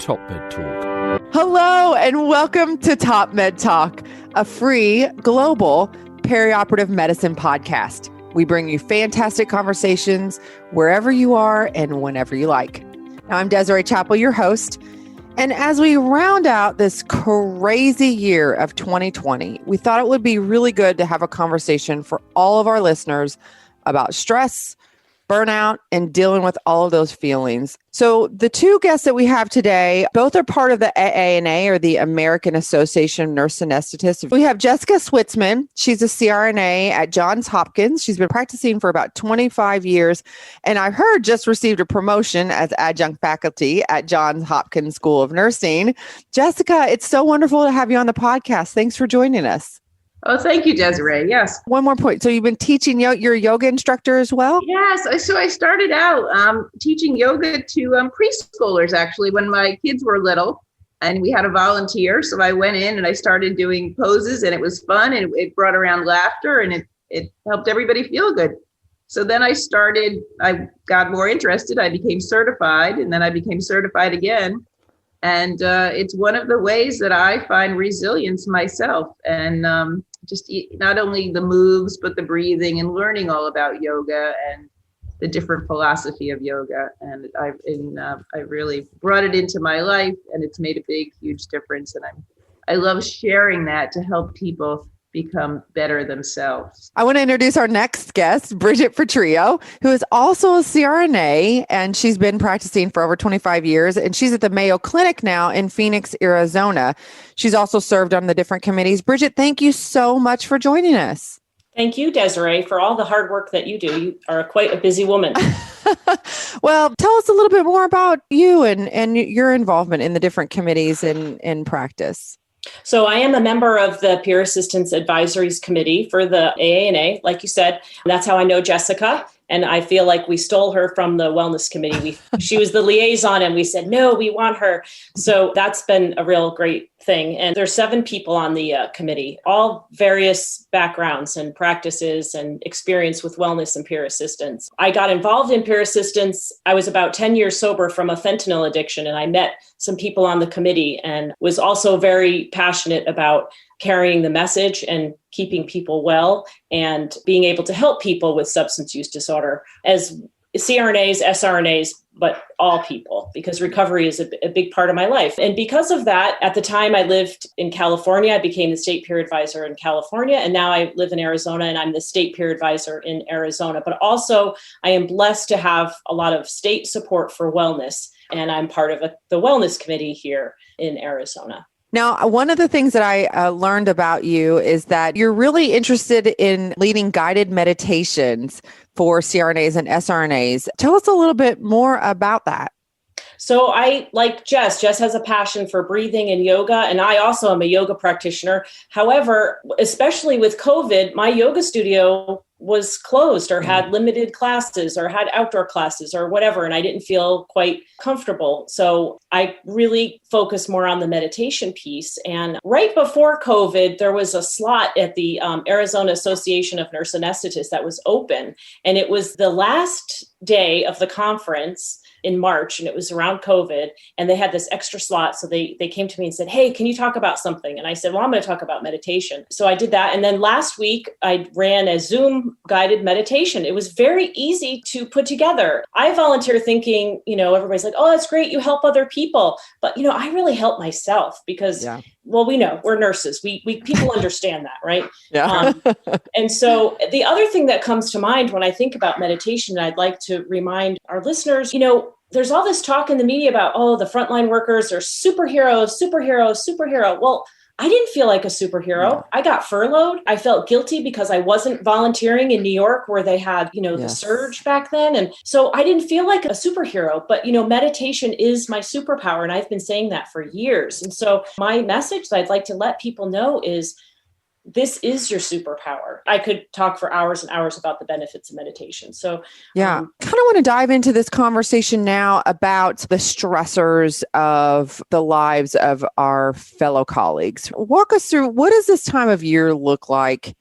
Top Med Talk. Hello and welcome to Top Med Talk, a free global perioperative medicine podcast. We bring you fantastic conversations wherever you are and whenever you like. Now, I'm Desiree Chappell, your host. And as we round out this crazy year of 2020, we thought it would be really good to have a conversation for all of our listeners about stress, burnout, and dealing with all of those feelings. So the two guests that we have today, both are part of the AANA, or the American Association of Nurse Anesthetists. We have Jessica Switzman. She's a CRNA at Johns Hopkins. She's been practicing for about 25 years, and I've heard just received a promotion as adjunct faculty at Johns Hopkins School of Nursing. Jessica, it's so wonderful to have you on the podcast. Thanks for joining us. Oh, thank you, Desiree. Yes. One more point. So you've been teaching you're a yoga instructor as well? Yes. So I started out teaching yoga to preschoolers, actually, when my kids were little, and we had a volunteer. So I went in and I started doing poses, and it was fun, and it brought around laughter, and it helped everybody feel good. So then I got more interested. I became certified, and then I became certified again. And it's one of the ways that I find resilience myself, and just not only the moves, but the breathing and learning all about yoga and the different philosophy of yoga. And I really brought it into my life, and it's made a big, huge difference. And I love sharing that to help people become better themselves. I want to introduce our next guest, Bridget Petrillo, who is also a CRNA, and she's been practicing for over 25 years, and she's at the Mayo Clinic now in Phoenix, Arizona. She's also served on the different committees. Bridget, thank you so much for joining us. Thank you, Desiree, for all the hard work that you do. You are quite a busy woman. Well, tell us a little bit more about you and your involvement in the different committees in practice. So I am a member of the Peer Assistance Advisories Committee for the AANA, like you said. That's how I know Jessica. And I feel like we stole her from the Wellness Committee. She was the liaison, and we said, no, we want her. So that's been a real great thing. And there's 7 people on the committee, all various backgrounds and practices and experience with wellness and peer assistance. I got involved in peer assistance. I was about 10 years sober from a fentanyl addiction, and I met some people on the committee and was also very passionate about carrying the message and keeping people well and being able to help people with substance use disorder as CRNAs, SRNAs, but all people, because recovery is a big part of my life. And because of that, at the time I lived in California, I became the state peer advisor in California. And now I live in Arizona, and I'm the state peer advisor in Arizona. But also I am blessed to have a lot of state support for wellness. And I'm part of the wellness committee here in Arizona. Now, one of the things that I learned about you is that you're really interested in leading guided meditations for CRNAs and SRNAs. Tell us a little bit more about that. So I, like Jess has a passion for breathing and yoga, and I also am a yoga practitioner. However, especially with COVID, my yoga studio was closed or had limited classes or had outdoor classes or whatever, and I didn't feel quite comfortable. So I really focused more on the meditation piece. And right before COVID, there was a slot at the Arizona Association of Nurse Anesthetists that was open, and it was the last day of the conference in March, and it was around COVID, and they had this extra slot. So they came to me and said, hey, can you talk about something? And I said, well, I'm going to talk about meditation. So I did that. And then last week I ran a Zoom guided meditation. It was very easy to put together. I volunteer thinking, everybody's like, oh, that's great. You help other people. But, I really help myself because well, we know we're nurses. We people understand that, right? Yeah. And so the other thing that comes to mind when I think about meditation, I'd like to remind our listeners, there's all this talk in the media about, the frontline workers are superheroes. Well, I didn't feel like a superhero. No. I got furloughed. I felt guilty because I wasn't volunteering in New York where they had, the surge back then. And so I didn't feel like a superhero, but, meditation is my superpower. And I've been saying that for years. And so my message that I'd like to let people know is this is your superpower. I could talk for hours and hours about the benefits of meditation. So kind of want to dive into this conversation now about the stressors of the lives of our fellow colleagues. Walk us through, what does this time of year look like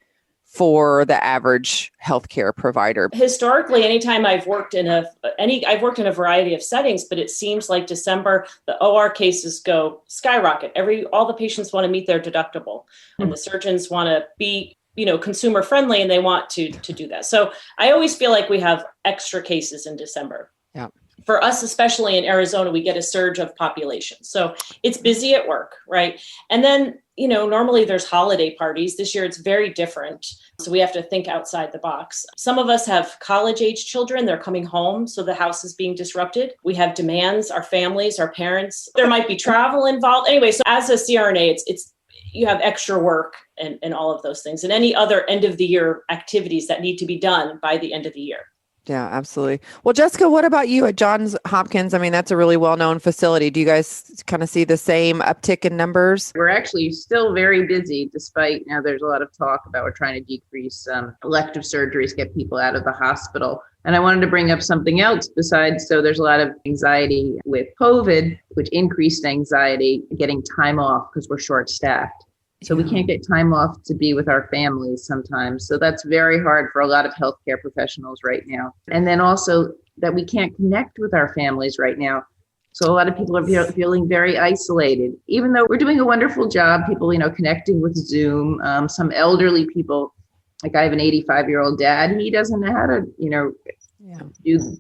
for the average healthcare provider? Historically, anytime I've worked in a variety of settings, but it seems like December, the OR cases go skyrocket. All the patients want to meet their deductible, and the surgeons want to be, consumer friendly, and they want to do that. So I always feel like we have extra cases in December. Yeah. For us, especially in Arizona, we get a surge of population. So it's busy at work, right? And then, normally there's holiday parties. This year it's very different. So we have to think outside the box. Some of us have college-age children. They're coming home, so the house is being disrupted. We have demands, our families, our parents. There might be travel involved. Anyway, so as a CRNA, it's you have extra work and all of those things and any other end of the year activities that need to be done by the end of the year. Yeah, absolutely. Well, Jessica, what about you at Johns Hopkins? I mean, that's a really well-known facility. Do you guys kind of see the same uptick in numbers? We're actually still very busy, despite there's a lot of talk about we're trying to decrease elective surgeries, get people out of the hospital. And I wanted to bring up something else besides, so there's a lot of anxiety with COVID, which increased anxiety, getting time off because we're short-staffed. So we can't get time off to be with our families sometimes. So that's very hard for a lot of healthcare professionals right now. And then also that we can't connect with our families right now. So a lot of people are feeling very isolated, even though we're doing a wonderful job, people, connecting with Zoom. Some elderly people, like I have an 85-year-old dad, he doesn't know how to,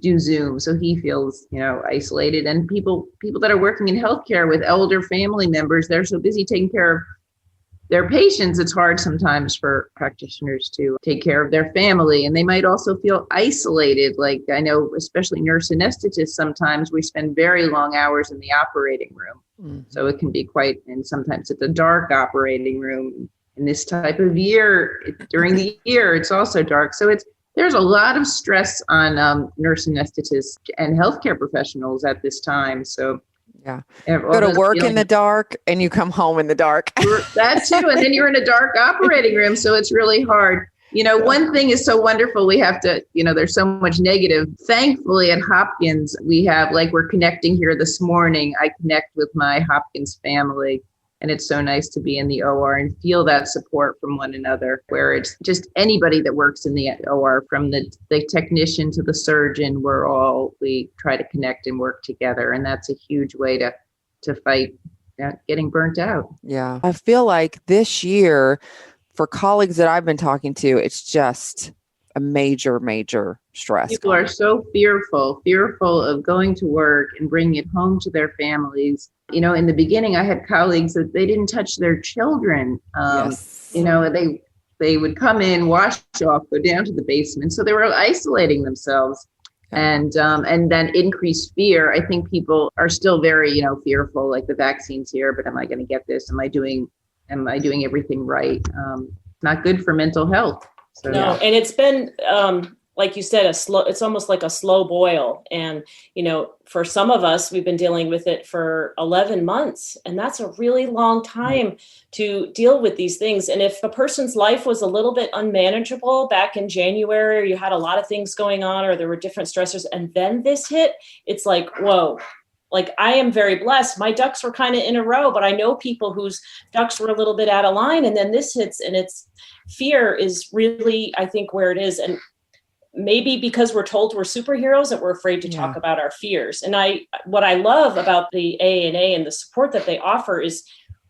do Zoom. So he feels, isolated. And people that are working in healthcare with elder family members, they're so busy taking care of their patients, it's hard sometimes for practitioners to take care of their family. And they might also feel isolated. Like I know, especially nurse anesthetists, sometimes we spend very long hours in the operating room. Mm-hmm. So it can be and sometimes it's a dark operating room. In this type of year, during the year, it's also dark. So there's a lot of stress on nurse anesthetists and healthcare professionals at this time. So yeah. Go to work in the dark and you come home in the dark. That too. And then you're in a dark operating room. So it's really hard. One thing is so wonderful. We have to, there's so much negative. Thankfully at Hopkins, we have we're connecting here this morning. I connect with my Hopkins family. And it's so nice to be in the OR and feel that support from one another, where it's just anybody that works in the OR, from the technician to the surgeon, we try to connect and work together. And that's a huge way to fight getting burnt out. Yeah. I feel like this year, for colleagues that I've been talking to, it's just a major, major stress. People are so fearful of going to work and bringing it home to their families. In the beginning, I had colleagues that they didn't touch their children. Yes. They would come in, wash off, go down to the basement. So they were isolating themselves. And then increased fear. I think people are still very, fearful, like the vaccine's here, but am I going to get this? Am I doing everything right? Not good for mental health. So, no, and it's been, like you said, it's almost like a slow boil. And, for some of us, we've been dealing with it for 11 months. And that's a really long time to deal with these things. And if a person's life was a little bit unmanageable back in January, or you had a lot of things going on, or there were different stressors, and then this hit, it's like, whoa. Like, I am very blessed. My ducks were kind of in a row, but I know people whose ducks were a little bit out of line, and then this hits, and it's fear is really, I think, where it is. And maybe because we're told we're superheroes that we're afraid to talk about our fears. And what I love about the AANA and the support that they offer is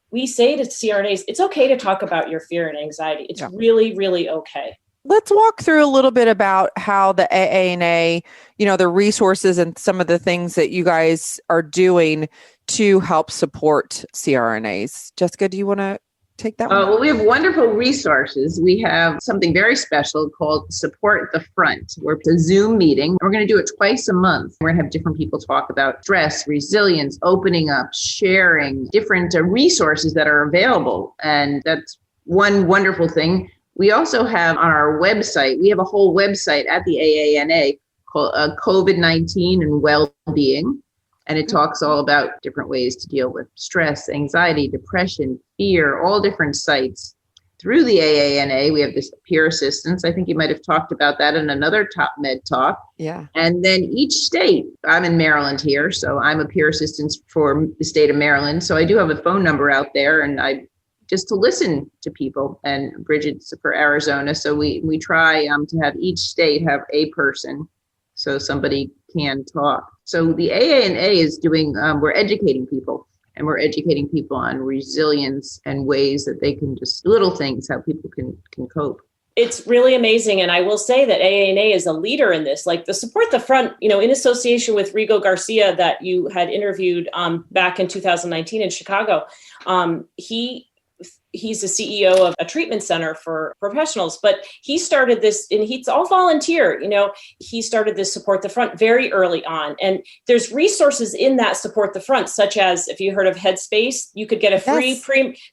we say to CRNAs, it's okay to talk about your fear and anxiety. It's really, really okay. Let's walk through a little bit about how the AANA, the resources and some of the things that you guys are doing to help support CRNAs. Jessica, do you want to take that one? Well, we have wonderful resources. We have something very special called Support the Front. We're a Zoom meeting. We're going to do it twice a month. We're going to have different people talk about stress, resilience, opening up, sharing different resources that are available. And that's one wonderful thing. We also have on our website, we have a whole website at the AANA called COVID-19 and Well-Being. And it talks all about different ways to deal with stress, anxiety, depression, fear, all different sites. Through the AANA, we have this peer assistance. I think you might have talked about that in another Top Med Talk. Yeah. And then each state, I'm in Maryland here, so I'm a peer assistant for the state of Maryland. So I do have a phone number out there, and I just to listen to people. And Bridget's for Arizona. So we try to have each state have a person so somebody can talk. So the AANA is doing, we're educating people. And we're educating people on resilience and ways that they can just little things, how people can cope. It's really amazing. And I will say that AANA is a leader in this, like the Support the Front, in association with Rigo Garcia that you had interviewed back in 2019 in Chicago. He's the CEO of a treatment center for professionals, but he started this, and he's all volunteer. He started this Support the Front very early on. And there's resources in that Support the Front, such as, if you heard of Headspace, you could get a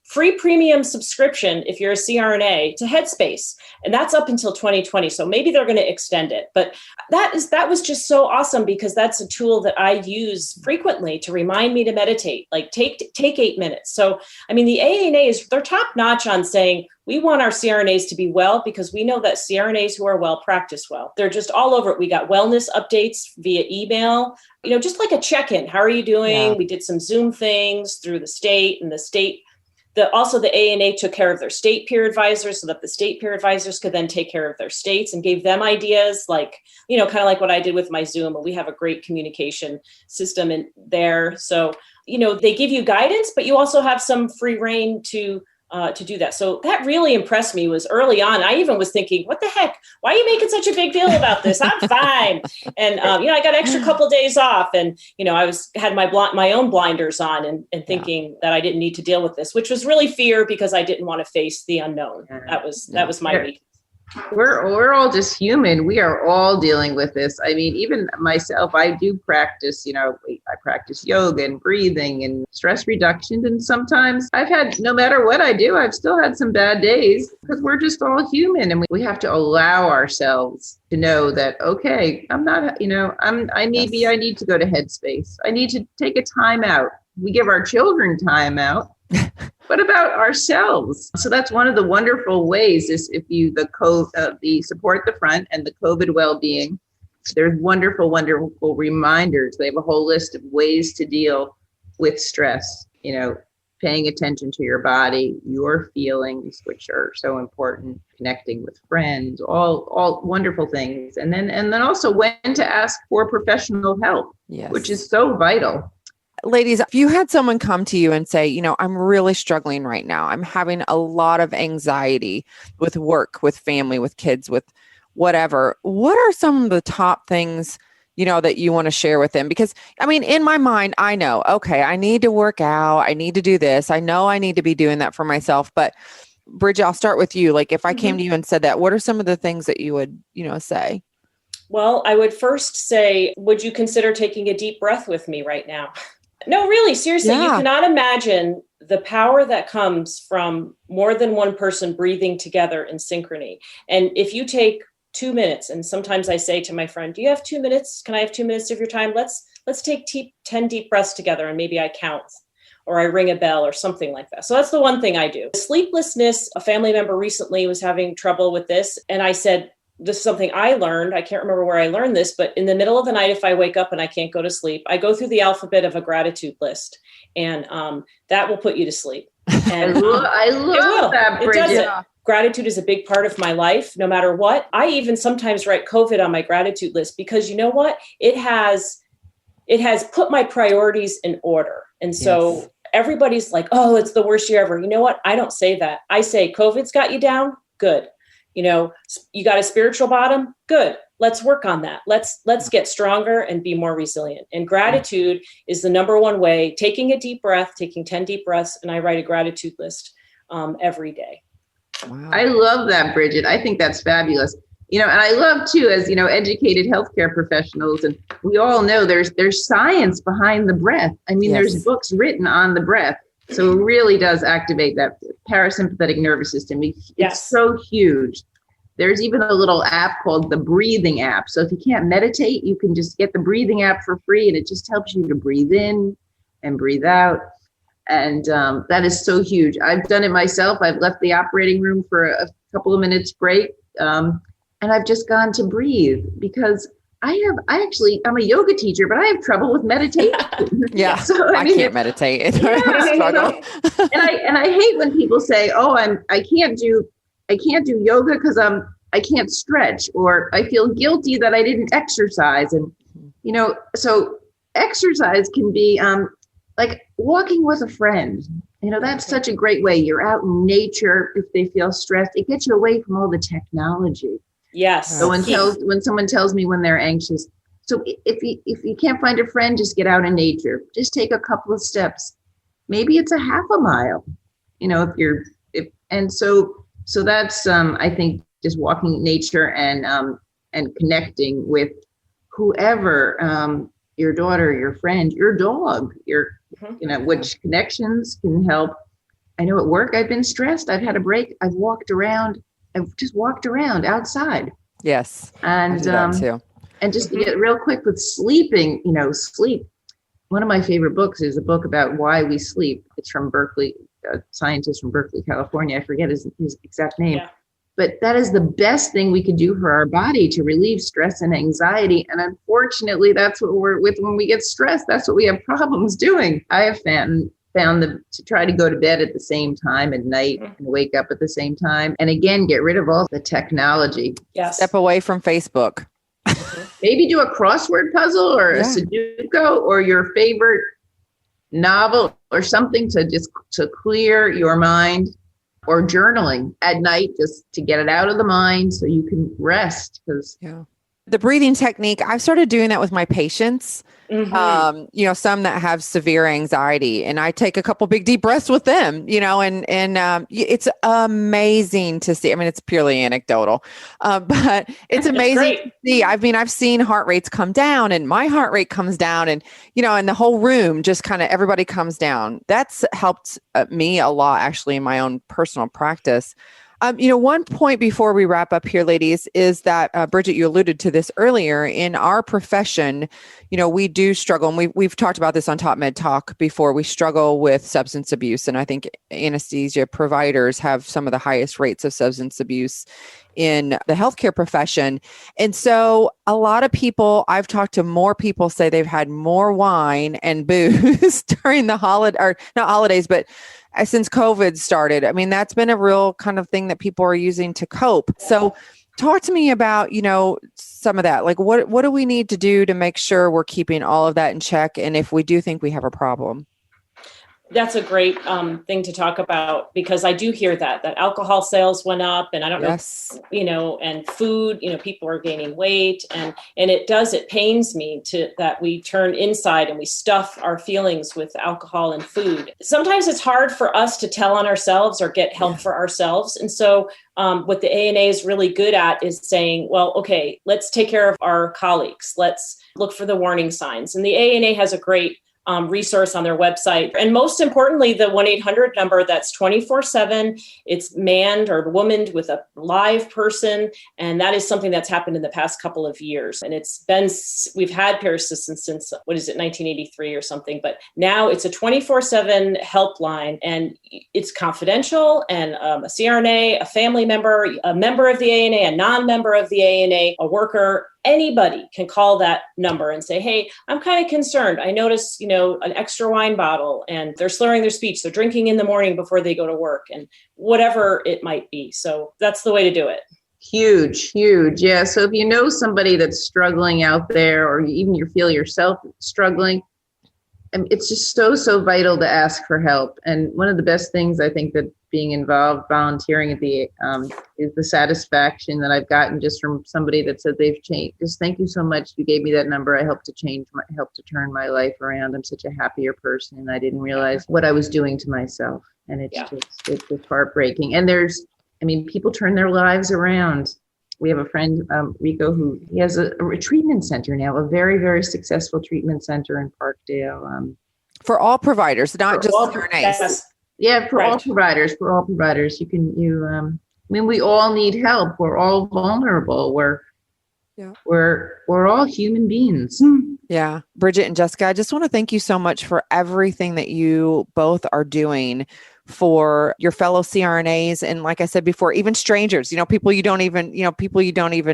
free premium subscription if you're a CRNA to Headspace. And that's up until 2020. So maybe they're going to extend it. But that was just so awesome, because that's a tool that I use frequently to remind me to meditate, like take 8 minutes. So, the AANA they're top notch on saying, we want our CRNAs to be well, because we know that CRNAs who are well practice well. They're just all over it. We got wellness updates via email, just like a check-in. How are you doing? Yeah. We did some Zoom things through the state, and also the AANA took care of their state peer advisors so that the state peer advisors could then take care of their states and gave them ideas, like, kind of like what I did with my Zoom. And we have a great communication system in there. So, they give you guidance, but you also have some free reign to do that. So that really impressed me. Was early on. I even was thinking, what the heck? Why are you making such a big deal about this? I'm fine. And, I got an extra couple of days off, and, I had my own blinders on and thinking that I didn't need to deal with this, which was really fear, because I didn't want to face the unknown. That was my week. We're all just human. We are all dealing with this. Even myself, I do practice, I practice yoga and breathing and stress reduction. And sometimes no matter what I do, I've still had some bad days, because we're just all human. And we have to allow ourselves to know that, okay, I'm not, I need to go to Headspace. I need to take a time out. We give our children time out. What about ourselves? So that's one of the wonderful ways is the Support the Front and the COVID well-being, there's wonderful, wonderful reminders. They have a whole list of ways to deal with stress, paying attention to your body, your feelings, which are so important, connecting with friends, all wonderful things. And then also when to ask for professional help, which is so vital. Ladies, if you had someone come to you and say, I'm really struggling right now. I'm having a lot of anxiety with work, with family, with kids, with whatever. What are some of the top things, that you want to share with them? Because, in my mind, I know, okay, I need to work out. I need to do this. I know I need to be doing that for myself. But Bridget, I'll start with you. Like, if I came to you and said that, what are some of the things that you would, say? Well, I would first say, would you consider taking a deep breath with me right now? No, really, seriously, You cannot imagine the power that comes from more than one person breathing together in synchrony. And if you take 2 minutes, and sometimes I say to my friend, do you have 2 minutes? Can I have 2 minutes of your time? Let's take 10 deep breaths together, and maybe I count, or I ring a bell or something like that. So that's the one thing I do. Sleeplessness, a family member recently was having trouble with this. And I said, this is something I learned. I can't remember where I learned this, but in the middle of the night, if I wake up and I can't go to sleep, I go through the alphabet of a gratitude list, and that will put you to sleep. And, I love that, Bridget. It does it. Gratitude is a big part of my life, no matter what. I even sometimes write COVID on my gratitude list, because you know what? It has put my priorities in order. And so everybody's like, oh, it's the worst year ever. You know what? I don't say that. I say, COVID's got you down. Good. You got a spiritual bottom. Good. Let's work on that. Let's get stronger and be more resilient. And gratitude is the number one way. Taking a deep breath, taking 10 deep breaths, and I write a gratitude list every day. Wow. I love that, Bridget. I think that's fabulous. And I love too, as educated healthcare professionals, and we all know there's science behind the breath. There's books written on the breath. So it really does activate that parasympathetic nervous system. It's so huge. There's even a little app called the breathing app. So if you can't meditate, you can just get the breathing app for free, and it just helps you to breathe in and breathe out. And that is so huge. I've done it myself. I've left the operating room for a couple of minutes break. And I've just gone to breathe, because I'm a yoga teacher, but I have trouble with meditation. Yeah. So I can't meditate. Yeah, I struggle. and I hate when people say, "Oh, I can't do yoga because I can't stretch," or I feel guilty that I didn't exercise. And so exercise can be like walking with a friend. That's such a great way. You're out in nature. If they feel stressed, it gets you away from all the technology. Yes. So when someone tells me when they're anxious, so if you can't find a friend, just get out in nature. Just take a couple of steps. Maybe it's a half a mile. So that's I think just walking in nature and connecting with whoever, your daughter, your friend, your dog, which connections can help. I know at work I've been stressed. I've had a break. I've just walked around outside. Yes. And I do that too. And just to get real quick with sleeping, sleep. One of my favorite books is a book about why we sleep. It's from Berkeley, a scientist from Berkeley, California. I forget his exact name. Yeah. But that is the best thing we could do for our body to relieve stress and anxiety. And unfortunately, that's what we're with when we get stressed. That's what we have problems doing. I have found to try to go to bed at the same time at night and wake up at the same time. And again, get rid of all the technology. Yes. Step away from Facebook. Maybe do a crossword puzzle or a Sudoku or your favorite novel or something to clear your mind, or journaling at night just to get it out of the mind so you can rest. The breathing technique, I've started doing that with my patients. Some that have severe anxiety, and I take a couple big deep breaths with them, and it's amazing to see. I mean, it's purely anecdotal, but it's amazing to see. I mean, I've seen heart rates come down, and my heart rate comes down, and, and the whole room just kind of, everybody comes down. That's helped me a lot, actually, in my own personal practice. One point before we wrap up here, ladies, is that, Bridget, you alluded to this earlier. In our profession, we do struggle, and we've talked about this on Top Med Talk before. We struggle with substance abuse, and I think anesthesia providers have some of the highest rates of substance abuse in the healthcare profession. And so a lot of people, I've talked to more people, say they've had more wine and booze during the not holidays, but since COVID started. I mean, that's been a real kind of thing that people are using to cope. So talk to me about, some of that. Like, what do we need to do to make sure we're keeping all of that in check? And if we do think we have a problem? That's a great thing to talk about, because I do hear that alcohol sales went up, and I don't know, and food, people are gaining weight, and it pains me that we turn inside and we stuff our feelings with alcohol and food. Sometimes it's hard for us to tell on ourselves or get help for ourselves. And so what the AANA is really good at is saying, well, okay, let's take care of our colleagues. Let's look for the warning signs. And the AANA has a great resource on their website. And most importantly, the 1-800 number that's 24/7. It's manned or womaned with a live person. And that is something that's happened in the past couple of years. And we've had Peer Assistance since, 1983 or something, but now it's a 24/7 helpline, and it's confidential. And a CRNA, a family member, a member of the AANA, a non-member of the AANA, a worker, anybody can call that number and say, hey, I'm kind of concerned. I noticed, an extra wine bottle, and they're slurring their speech. They're drinking in the morning before they go to work, and whatever it might be. So that's the way to do it. Huge. Yeah. So if you know somebody that's struggling out there, or even you feel yourself struggling, it's just so vital to ask for help. And one of the best things I think that being involved, volunteering at the is the satisfaction that I've gotten just from somebody that said they've changed. Just thank you so much. You gave me that number. I helped to turn my life around. I'm such a happier person, and I didn't realize what I was doing to myself. And it's just heartbreaking. And people turn their lives around. We have a friend, Rico, who he has a treatment center now, a very, very successful treatment center in Parkdale. For all providers, not just CRNAs. Yeah, for all providers. We all need help. We're all vulnerable. We're all human beings. Yeah. Bridget and Jessica, I just want to thank you so much for everything that you both are doing for your fellow CRNAs. And like I said before, even strangers, people you don't even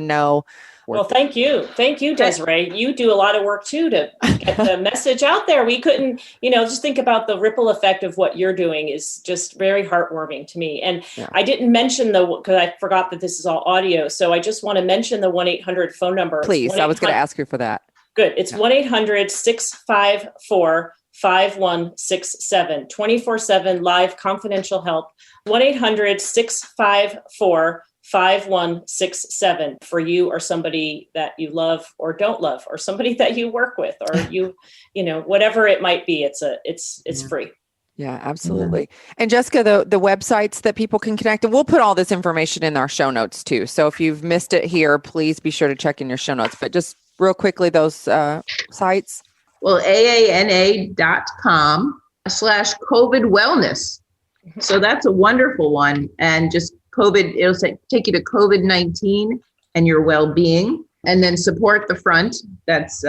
know. Well, thank you. Thank you, Desiree. You do a lot of work too to get the message out there. We couldn't, just think about the ripple effect of what you're doing is just very heartwarming to me. And I didn't mention because I forgot that this is all audio. So I just want to mention the 1-800 phone number. Please, I was going to ask you for that. Good. It's 1-800-654-5167, 24/7 live confidential help, 1-800-654-5167 for you or somebody that you love or don't love, or somebody that you work with, or whatever it might be. It's free. Yeah, absolutely. And Jessica, the websites that people can connect, and we'll put all this information in our show notes too. So if you've missed it here, please be sure to check in your show notes. But just real quickly, those sites. Well, AANA.com/COVID wellness. So that's a wonderful one. And just COVID, it'll take you to COVID-19 and your well-being, and then support the front. That's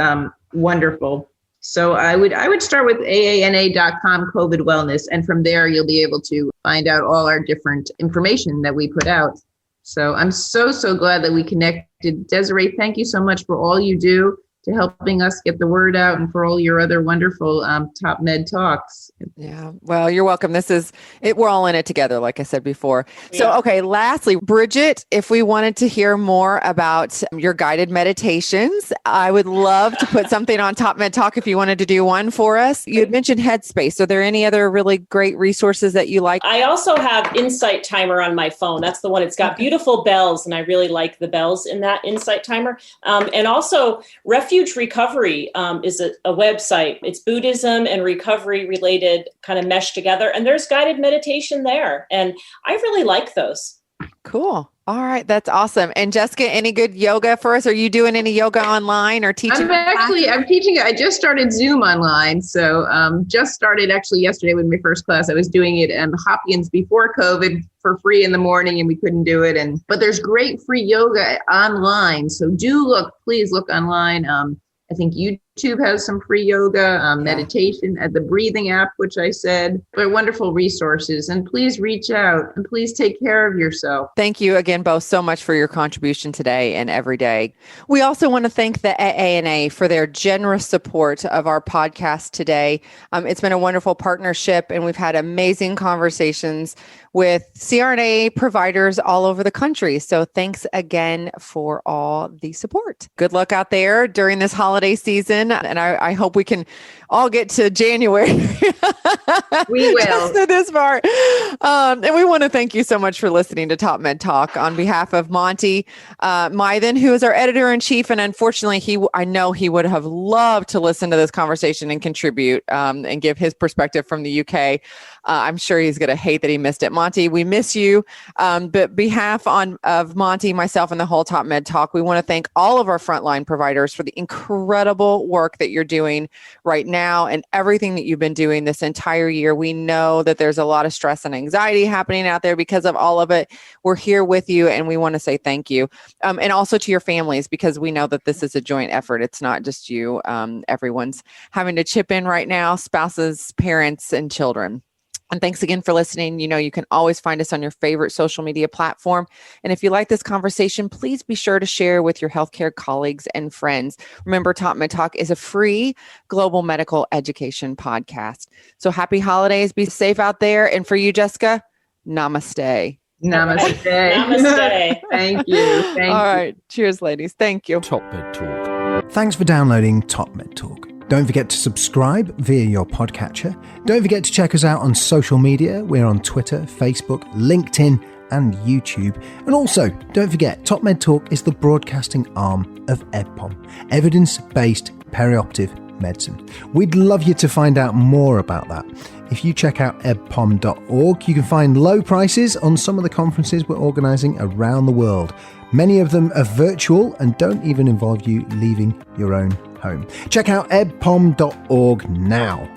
wonderful. So I would start with AANA.com COVID wellness. And from there, you'll be able to find out all our different information that we put out. So I'm so glad that we connected. Desiree, thank you so much for all you do to helping us get the word out, and for all your other wonderful Top Med talks. Yeah, well, you're welcome. We're all in it together, like I said before. So, okay, lastly, Bridget, if we wanted to hear more about your guided meditations, I would love to put something on Top Med Talk if you wanted to do one for us. You had mentioned Headspace. Are there any other really great resources that you like? I also have Insight Timer on my phone. That's the one. It's got beautiful bells, and I really like the bells in that Insight Timer. And also Refuge Recovery is a website. It's Buddhism and recovery related kind of meshed together. And there's guided meditation there. And I really like those. Cool. All right. That's awesome. And Jessica, any good yoga for us? Are you doing any yoga online or teaching? I'm teaching. I just started Zoom online. So just started actually yesterday with my first class. I was doing it at Hopkins before COVID for free in the morning, and we couldn't do it. But there's great free yoga online. So please look online. I think YouTube has some free yoga, meditation, the breathing app, which I said. They're wonderful resources. And please reach out and please take care of yourself. Thank you again, both, so much for your contribution today and every day. We also want to thank the AANA for their generous support of our podcast today. It's been a wonderful partnership, and we've had amazing conversations with CRNA providers all over the country. So thanks again for all the support. Good luck out there during this holiday season. And I hope we can all get to January. We will. Just to this part. And we want to thank you so much for listening to Top Med Talk on behalf of Monty Mythen, who is our editor-in-chief. And unfortunately, I know he would have loved to listen to this conversation and contribute and give his perspective from the UK. I'm sure he's going to hate that he missed it. Monty, we miss you. But behalf of Monty, myself, and the whole Top Med Talk, we want to thank all of our frontline providers for the incredible work that you're doing right now and everything that you've been doing this entire year. We know that there's a lot of stress and anxiety happening out there because of all of it. We're here with you, and we want to say thank you. And also to your families, because we know that this is a joint effort. It's not just you. Everyone's having to chip in right now, spouses, parents, and children. And thanks again for listening. You can always find us on your favorite social media platform. And if you like this conversation, please be sure to share with your healthcare colleagues and friends. Remember, Top Med Talk is a free global medical education podcast. So happy holidays. Be safe out there. And for you, Jessica, namaste. Namaste. Namaste. Thank you. All right. Cheers, ladies. Thank you. Top Med Talk. Thanks for downloading Top Med Talk. Don't forget to subscribe via your podcatcher. Don't forget to check us out on social media. We're on Twitter, Facebook, LinkedIn, and YouTube. And also, don't forget, Top Med Talk is the broadcasting arm of EBPOM, Evidence-Based Perioperative Medicine. We'd love you to find out more about that. If you check out ebpom.org, you can find low prices on some of the conferences we're organising around the world. Many of them are virtual and don't even involve you leaving your own home. Check out ebpom.org now.